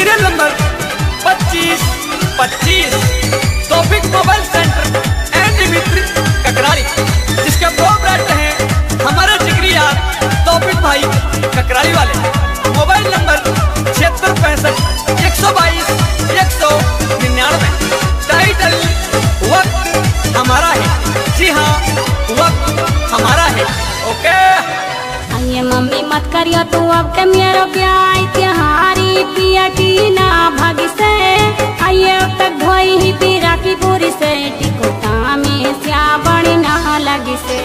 Serial number 2525 Taufiq mobile centre and मित्र ककराली, जिसके दो ब्रांड हैं हमारे जिगरी यार तौफीक भाई ककराली वाले। Mobile number 7665-122-199। टाइटल वक्त हमारा है, जी हाँ वक्त हमारा है। ओके ये मम्मी मत करियो तू अब के मेरो ब्याह त्योहारी पिया की ना भागी से आइए अब तक धोई ही पीरा की पूरी से टिकोटा में स्या बड़ी ना लगी से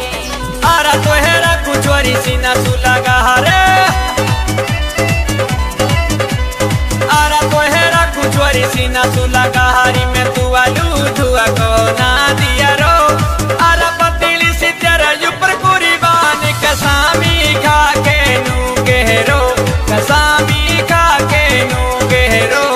आरा तो हेरा कुचोरी सीना सुलगा रे, आरा तो हेरा कुचोरी सीना सुलगा हरी में तू आलू धुआ को ना दिया रो। आरा पतीली सी तेरा ऊपर कुर्बान कसामी खा के नू गहरो, कसामी खा के नू गहरो।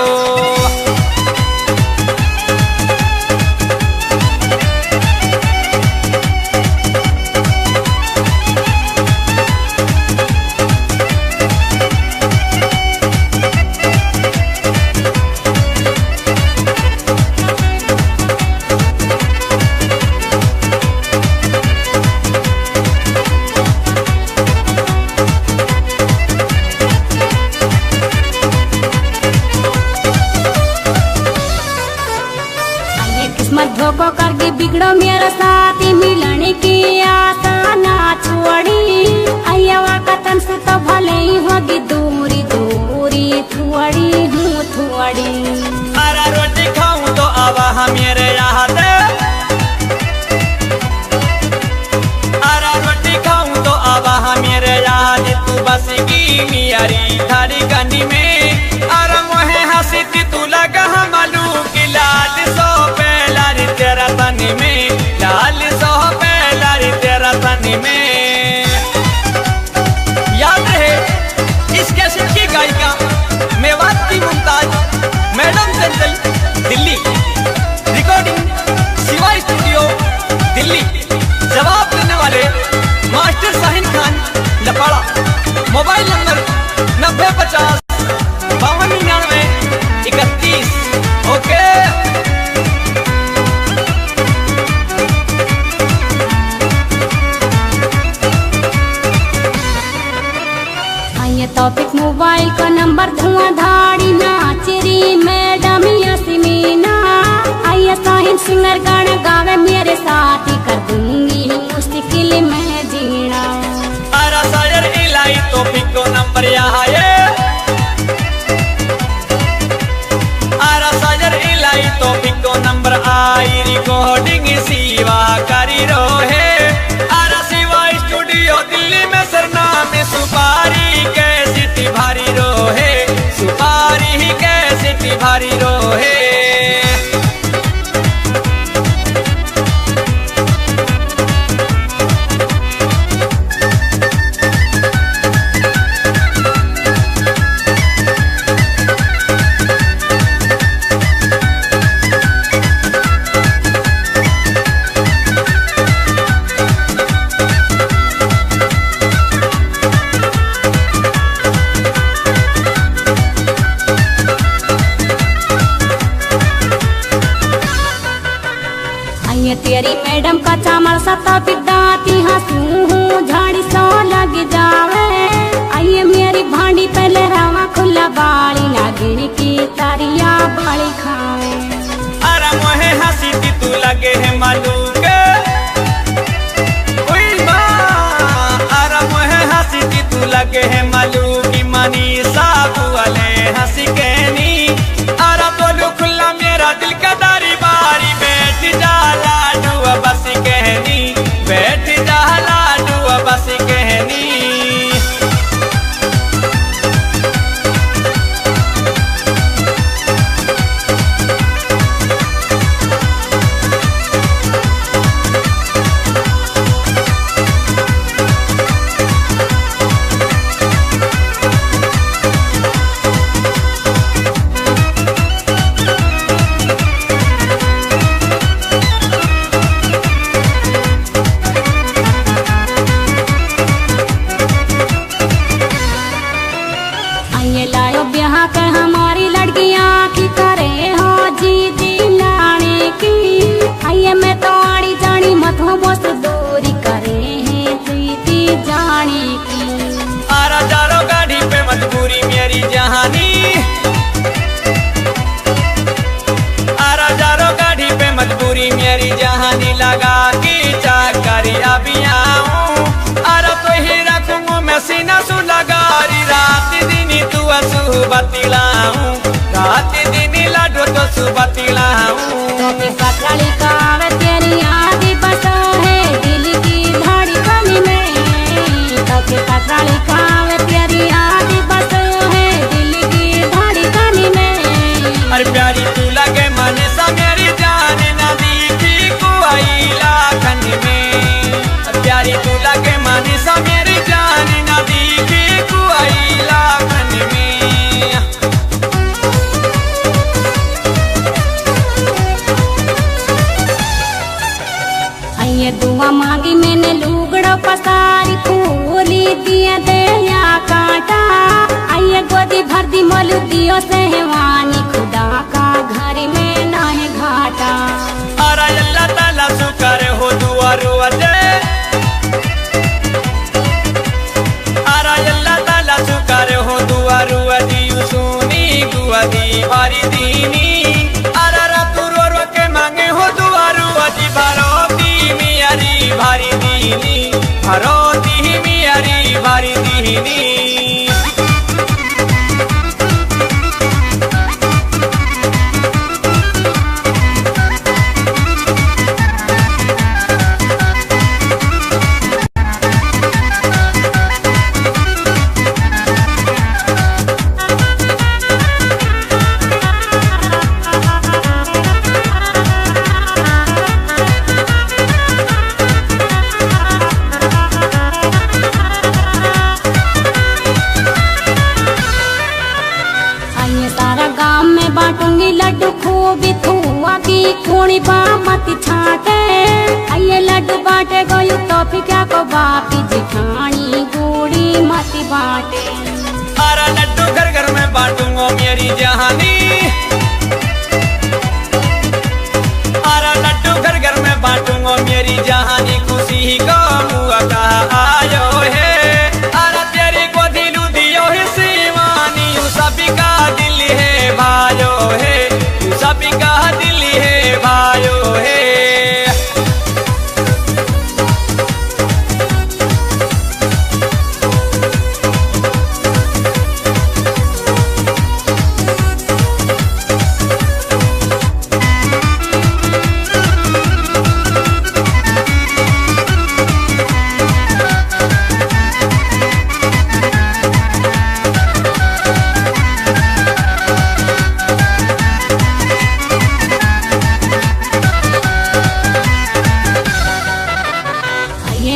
किस्मत धोखो करके बिगड़ो मेरा साथी मिलने की आशा ना छोड़ी आया कतन से तो भले ही होगी दूरी दूरी थुड़ी हूँ थुड़ी। आरा रोटी खाऊं तो आवा मेरे यहाँ दे, आरा रोटी खाऊं तो आवा मेरे यहाँ दे। तू बस की मियारी थारी गनी में आरा मोहे हंसी थी तू लगा मालू की लाल सो पेलारी तेरा तनी में, लाल सो पेलारी तेरा तनी में। याद रहे इस कैसेट की गायिका मेवात की Mumtaz madam Chanchal Delhi, recording Shiva studio Delhi. जवाब देने वाले master Sahin Khan Lapada. Mobile number 9050-5299-31। Okay आइए टॉपिक मोबाइल का नंबर धुआंधाड़ी नाचरी मैडम यास्मीना आइए साहिन सिंगर गाना गावे मेरे साथ ही कर दूंगी मुश्किल में जीना। आरा शायर इलाई तौफीक को नंबर यहाँ है, आरा शायर इलाई तौफीक को नंबर आई रिकॉर्डिंग शिवा करी रो है। आरा शिवा स्टूडियो दिल्ली में सरनाम सुपारी कैसी भारी रो है, सुपारी ही कैसी भारी रो है। आइए तेरी मैडम का चामर सता बिदाती हंसू हूँ झाड़ी सो लग जावे आइए मेरी भांडी पहले रावा खुला बाड़ी नागिन की तारिया बाड़ी खावे। आरा मोहे हंसी थी तू लगे है मालूम आरा मोहे हंसी थी तू लगे है मालूम की मनी साबू वाले हंसी कहनी। आरा बोलू खुला मेरा दिल का दारी बारी बैठ जाला डुआ बस कहनी, बैठ जाला सुबतिलाऊं, रात दिन लाडो तो सुबतिलाऊं। तोके कतराली कावे तेरी याद बस है दिल की धड़कन में। तोके कतराली कावे तेरी याद बस है दिल की धड़कन में। अरे प्यारी तू लगे मन सा मेरी जान न दिखी कोई लाखन में। प्यारी तू लगे मन सा मेरी जान न दिखी कोई लाखन में। ये दुआ मांगी मैंने लुगड़ो पसारी फूली दिया दया काटा। आइए गोदी भर दी मोलू दियो सहवानी खुदा का घर में ना है घाटा। अरे अल्लाह ताला शुक्र हो दुआ रुआजे। अरे अल्लाह ताला शुक्र हो दुआ रुआदी सुनी गुआदी भारी दीनी। अरे रातू रो रो के मांगे हो दुआ रुआदी भारोती मियारी भारी दीनी, भारोती मियारी भारी दीनी। बाटूंगी लड्डू खूब थुआ की खूणी बामत छाटे। आइए लड्डू बाटे गयु तो फिर क्या को बापी जिठानी गुड़ी मती बाटे। अरे लड्डू घर घर में बांटूंगा मेरी जहानी। अरे लड्डू घर घर में बांटूंगा मेरी जहानी। खुशी का मुआ का आयो है। अरे तेरी को दिलू दियो है शिवानी। सभी का दिल है भायो है, सभी का दिल है भायो है।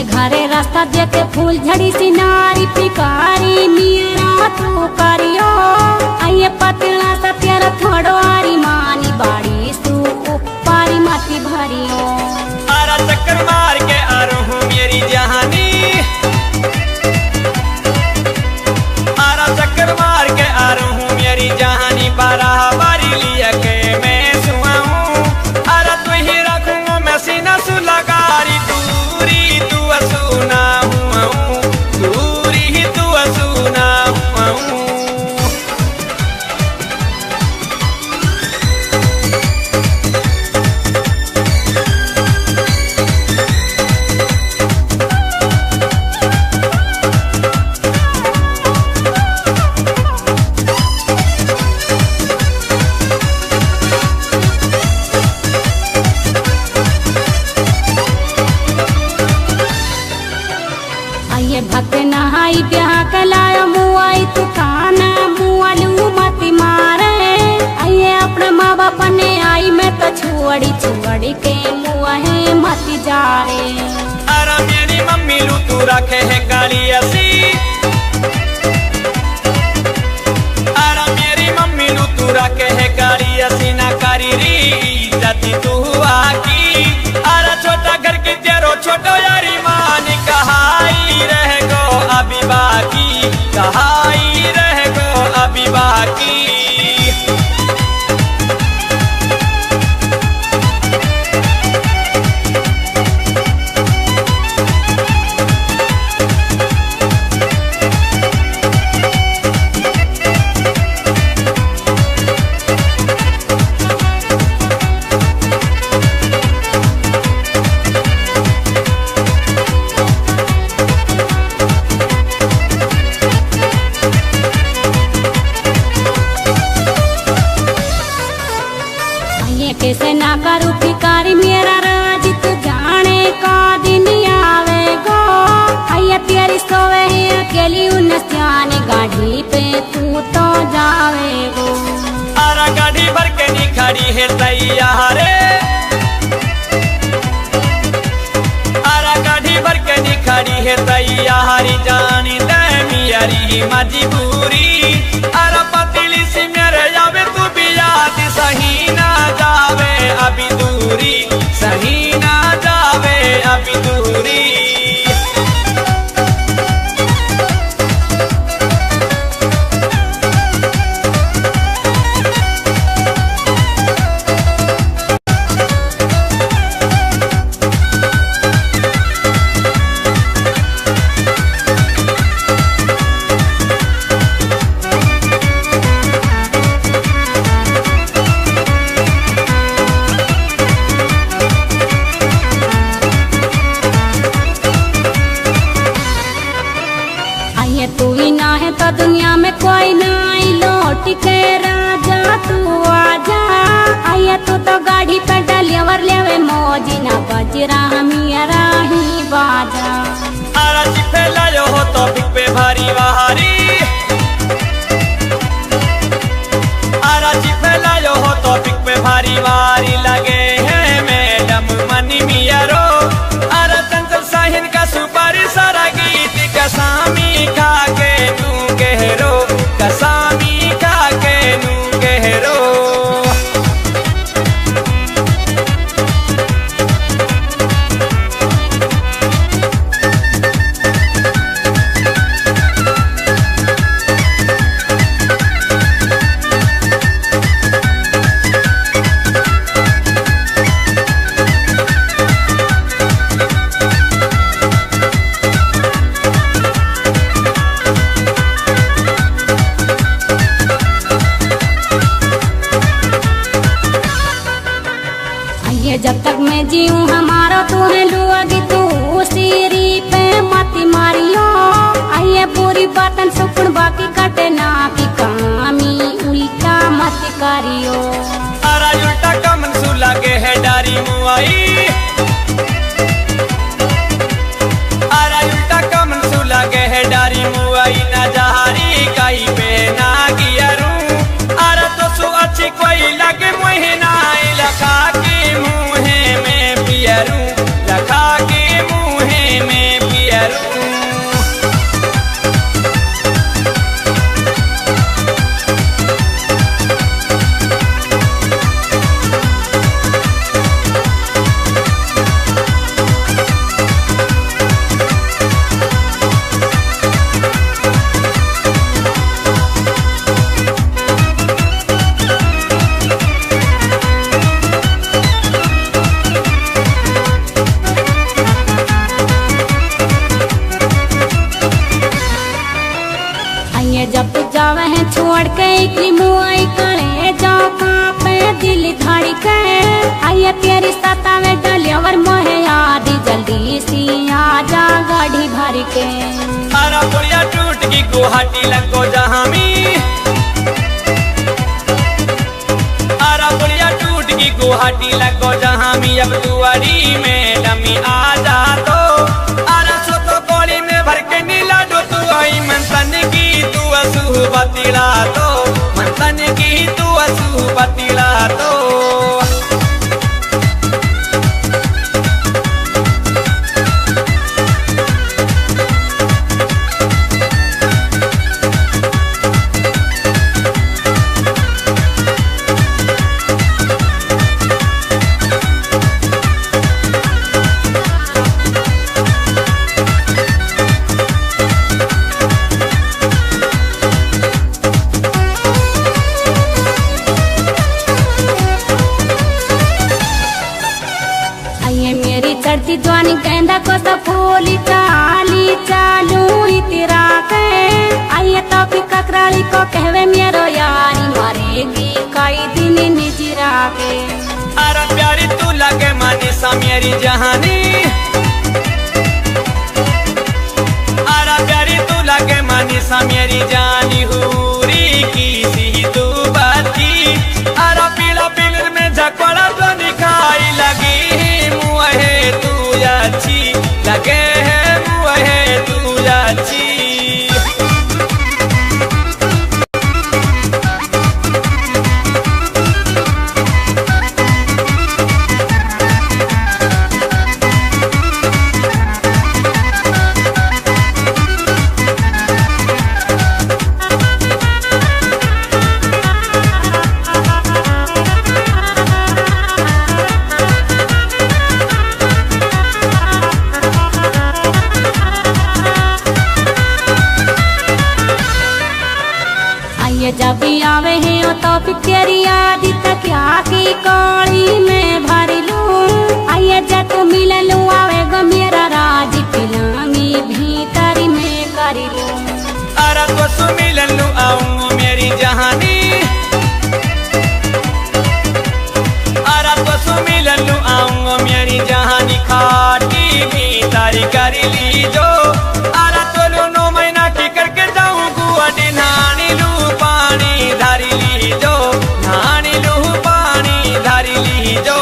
घरे रास्ता देखे फूल झड़ी सी नारी पिकारी मीरा तू करियो। आइए पतला सा तेरा थोड़ो आरी मानी बाड़ी सू पारी माती भरियो। आरा चक्कर मार के आ रहा हूँ मेरी जहानी। आरा चक्कर मार के आ रहा हूँ मेरी जहानी। बारह बारी लिया के मैं सुआऊं। आरा तू ही रखूंगा मैं सीना सुलगारी। दूरी तू सुना हूँ, दूरी तू सुना हूँ। आइए भक्त नहाई ब्याह कलाया मुआई तू खाना मुआलू मती मारे। आइए अपने माँ बाप ने आई मैं तो छुअड़ी छुअड़ी के मुँहे मती जा रे। अरे मेरी मम्मी लू तू रखे है काली असी। अरे मेरी मम्मी लू तू रखे है काली असी। ना करी री जाती तू आकी। अरे छोटा घर की तेरो छोटो यारी मान कहाई रह गो अभी बाकी, कहाई रह गो अभी बाकी। कैसे ना करूँ फिकारी मेरा राज तू जाने का दिन आवेगो। आया तेरी सोवे है अकेली उन सियाने गाड़ी पे तू तो जावेगो। अरे गाड़ी भर के नी खड़ी है तैयार, अरे गाड़ी भर के नी खड़ी है तैयारी जानी दे मियारी मजबूरी। अरे पतली सी मेरे जावे तू भी याद सही ना जावे अभी दूरी, सही ना जावे अभी दूरी। तू ही ना है तो दुनिया में कोई नहीं, लौट के राजा तू आजा। आया तू तो गाड़ी पे डलियावर लेवे मौजी ना बजरा मेरा ही बाजा। अरे चिपे लायो हो तो पिक पे भारी बहारी, अरे चिपे लायो हो तो पिक पे भारी वारी लगे है मैडम मनी मियारो। अरे चंचल साहिन का सुपारी सारा गीत कसामी खा के तू गहरो, कसामी खा के तू गहरो। जब तक मैं जीऊँ हमारा तू है लुआगी तू सीरी पे मत मारियो। आइए पूरी बातन सुपन बाकी कटे ना की कामी उल्टा मत करियो। अरे उल्टा का मनसू लगे है डारी मुआई, अरे उल्टा का मनसू लगे है डारी मुआई ना जहारी काई पे ना गियरू। अरे तो सु अच्छी कोई लगे महीना लखा के मुहे में पियरू, लखा के मुहे में पियरू। जब तू जावे है छोड़ के इकली मुआई करे जाओ कहाँ पे दिल धाड़ी के। आइए तेरी सता में डलियावर मोहे याद जल्दी सी आजा गाड़ी भर के। अरे पुलिया टूट की गुवाहाटी लगो जहामी, अरे पुलिया टूट की गुवाहाटी लगो जहामी। अब दुआरी में डमी आजा तो अरे सो तो गोली में भर के नीला दो तू आई मंथन की तू असू बतिला तो, मंथन की तू असू बतिला तो। चढ़ती जवानी गेंदा को सब फूली चाली चालू तेरा के। आइए तो भी ककराली को कहवे मेरो यारी मरेगी कई दिन निजरा के। अरे प्यारी तू लगे मानी सा मेरी जहानी, अरे प्यारी तू लगे मानी सा मेरी जानी हूरी की सी तू बाती। अरे पीला पिलर में झकड़ा आवे है ओ तो फिर तेरी याद तक क्या की कौड़ी में भर लूं। आइए जा तू मिल लूं आवे गो मेरा राज पिलामी भीतर में कर लूं। अरे तो सु मिलन लूं आऊं मेरी जहानी, अरे तो सु मिलन लूं आऊं मेरी जहानी, खाटी भीतर कर ली जो। अरे तो लू 9 महीना की करके जाऊं गुआटी, नानी लू पानी धारी ली जो, नानी लू पानी धारी ली जो।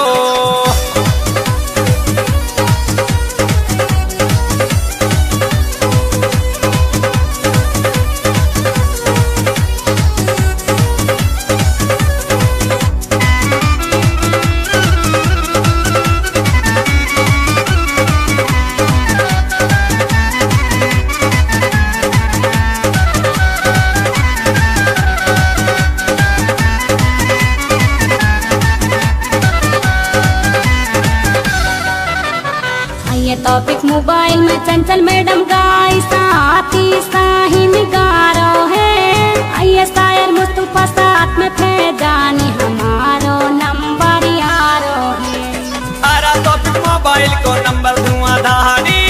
टॉपिक मोबाइल में चंचल मैडम गाई साथी साहिन गा रहो है। आइए शायर मुस्तफा साथ में फैजानी हमारो नंबर यारो है। अरे टॉपिक मोबाइल को नंबर धुआंधारी,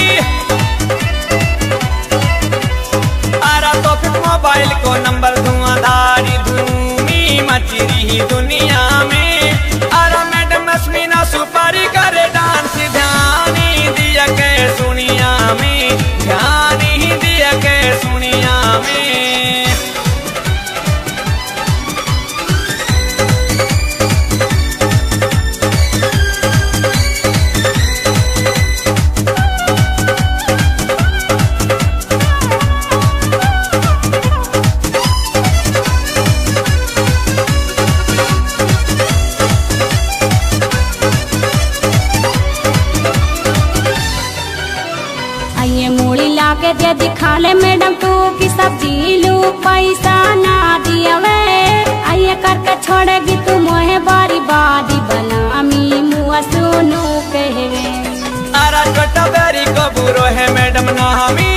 अरे टॉपिक मोबाइल को नंबर धुआंधारी, धूमी मची रही दुनिया में। अरे मैडम अस्मिना सुपारी करे डांस, ध्यानी दिया के सुनिया में, ध्यानी दिया के सुनिया में। के दे दिखा ले मैडम तू की सब्जी लू पैसा ना दिया वे। आइए करके छोड़ेगी तू मोहे बारी बादी बनामी मुआ सुनू कहवे। अरे छोटा बेरी को बुरो है मैडम नामी,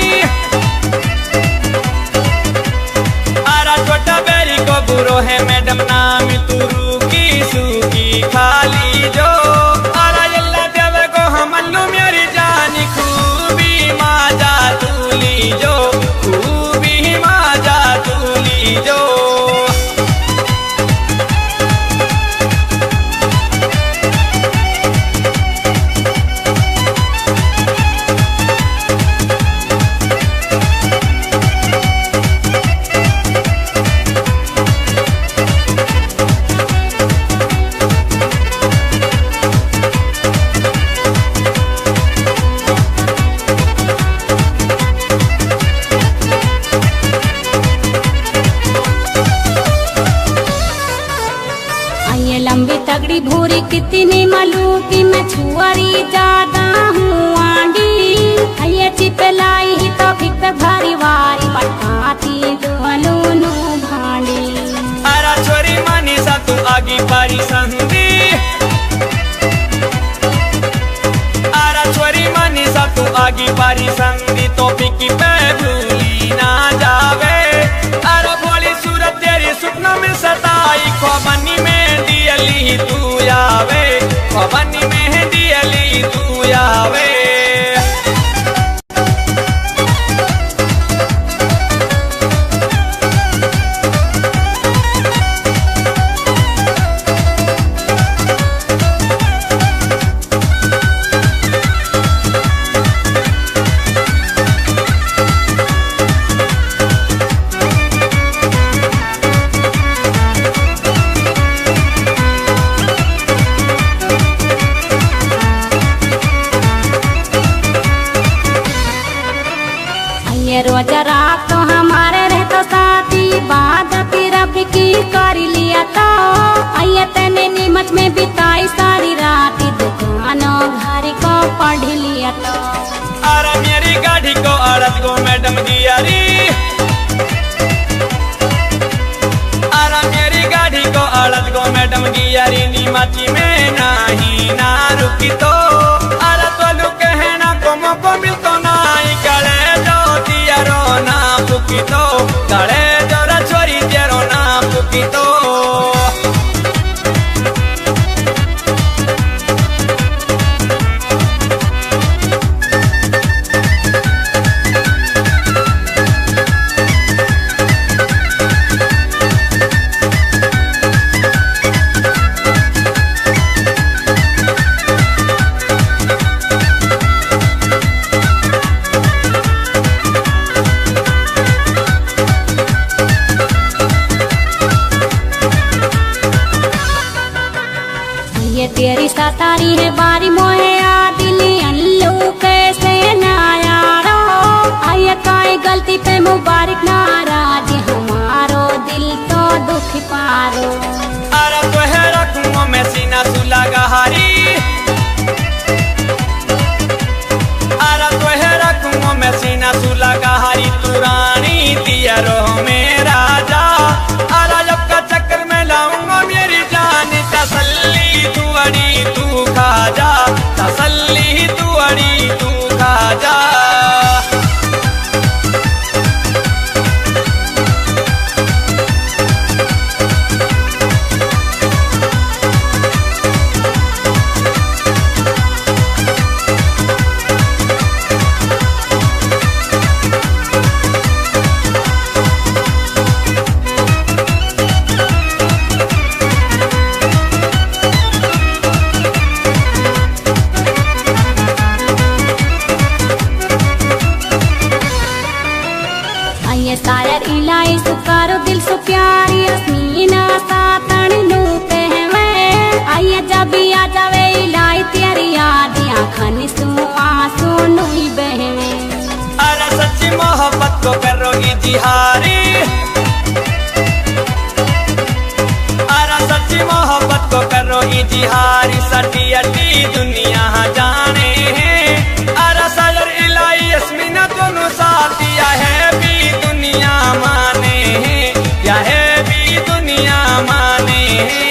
अरे छोटा बेरी को बुरो है मैडम नामी, तू रूकी सूकी खाली जो। अरे अल्लाह देवे को हमल्लू मेरी जानी, खूबी माजा तूली जो, खूबी माजा तूली जो। लंबी तगड़ी भूरी कितनी मलू की मैं छुआरी ज्यादा हूँ आंडी। ये चिपे लाई ही तो फिक पे भारी वारी पटाती दोनों भांडी। अरे छोरी मानी सा तू आगी पारी संदी, अरे छोरी मानी सा तू आगी पारी संदी, तो पिकी पे भूली ना जावे। अरे भोली सूरत तेरी सुपनों में सताई, खोबनी में दियली तू आवे, खोबनी में दियली तू आवे। रोज रात तो हमारे रहतो साथी, बात रब की कर लिया तो। आइए तेने नीमच में बिताई सारी रात, दुकानों घर को पढ़ लिया तो। अरे मेरी गाड़ी को अड़स गो मैडम गियारी, अरे मेरी गाड़ी को अड़स गो मैडम गियारी, नीमची में नहीं ना रुकी तो। अरे तो लुक है ना को मिलतो नाई, कड़े जो दिया रो ना पुकी तो, कड़े जो छोरी तेरो ना पुकी तो। तेरी सतारी है बारी मोहे आ दिली अल्लू कैसे ना यारो आये काई गलती पे मुबारक नाराज हमारो दिल तो दुख पारो। अरे तोहे रखूं मैं सीना सुला गहारी, अरे तोहे रखूं मैं सीना सुला गहारी, तू रानी दिया रो मेरा जा। अरे जब का चक्कर में लाऊंगा मेरी जान, तसल्ली तू अड़ी तू खा जा, तसल्ली तू अड़ी तू खा जा। आये शायर इलाई सुकारो दिल सु प्यारी अस्मीना सातन नू कहवे आये जब भी आ जावे इलाई तेरी याद आँखन सु आंसू नुई बहवे। अरे सच्ची मोहब्बत को करो इजहारी, अरे सच्ची मोहब्बत को करो इजहारी, सटी अटी दुनिया जाने हैं। अरे शायर इलाई अस्मीना दोनों साथिया है भी दुनिया माने हैं, या है भी दुनिया माने हैं।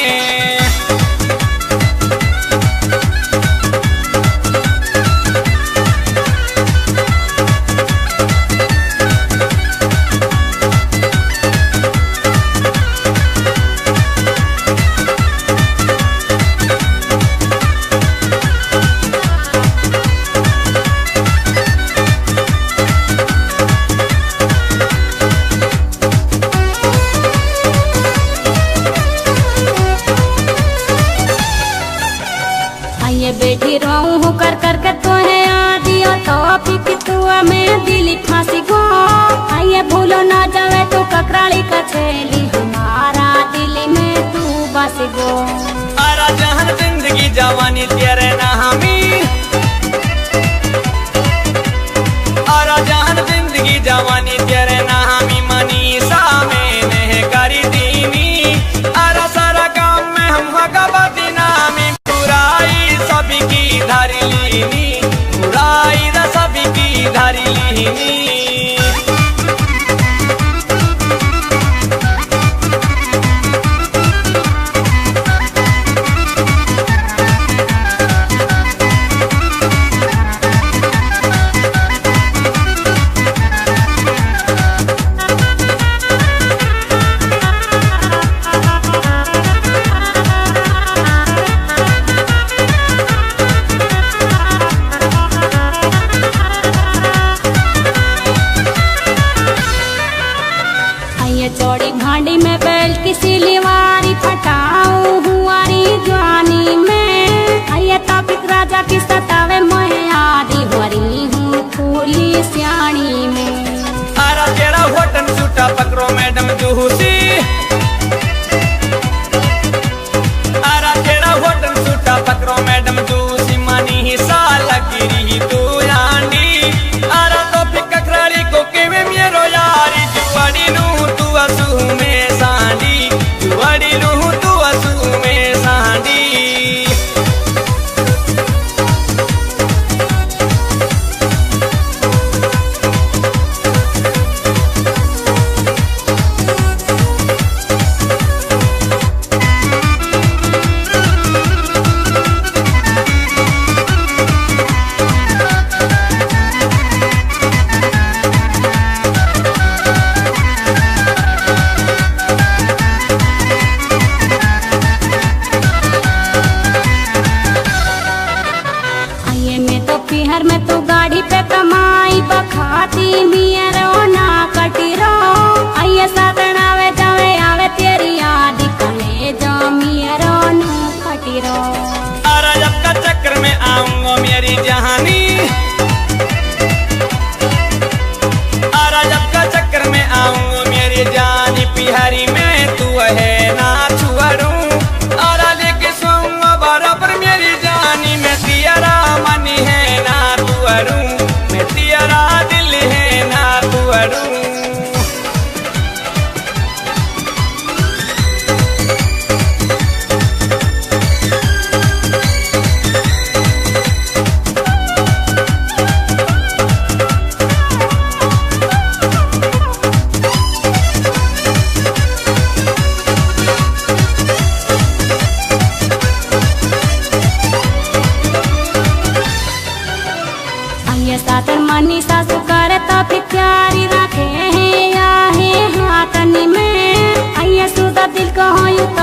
आइए बैठी रहूं हूँ कर कर के तो है आदियो तो पिक तू में दिली फांसी गो आइए भूलो ना जावे तो ककराली का छेली हमारा दिल में तू बस गो। अरे जहन जिंदगी जवानी तेरे ना हमी, अरे जहन जिंदगी जवानी तेरे ना हमी, मनीषा मैंने करी दीनी। अरे सारा काम में हम हकबती नामी, बुराई सभी की धारी लीनी, बुराई दा सभी की धारी लीनी।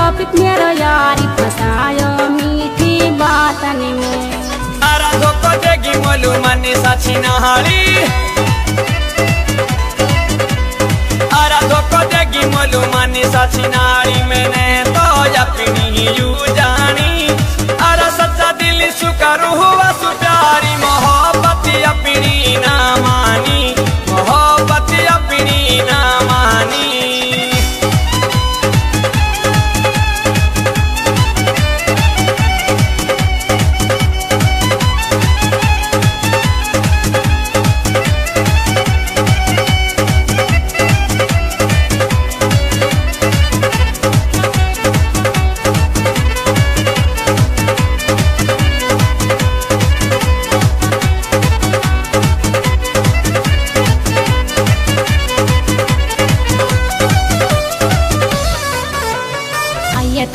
टॉपिक मेरो यारी फसायो मीठी बातन में अरा धोको देगी मोलू मनी साची नहाली अरा धोको देगी मोलू मनी साची नारी मैंने तो अपनी यू जानी अरा सच्चा दिल सुकरू हुआ सुप्यारी मोहब्बत अपनी ना मानी मोहब्बत अपनी ना मानी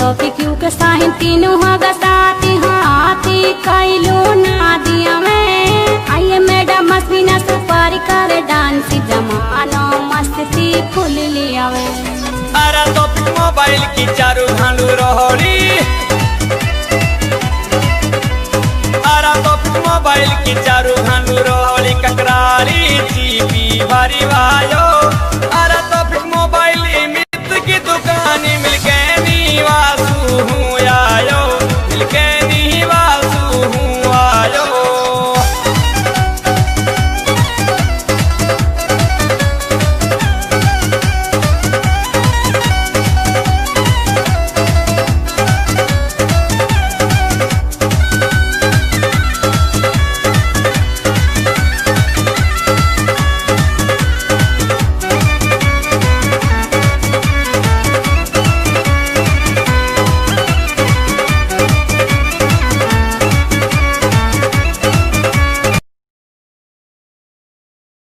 टॉपिक यू के साहिन तीनों हगा साथी हाथी कैलू ना दिया में आइए मैडम मस्तीना सुपारी करे डांसी जमानो मस्ती फुल लिया वे अरे टॉपिक मोबाइल की चारू घालू रहोली अरे टॉपिक मोबाइल की चारू घालू रहोली ककराली जीपी भारी भायो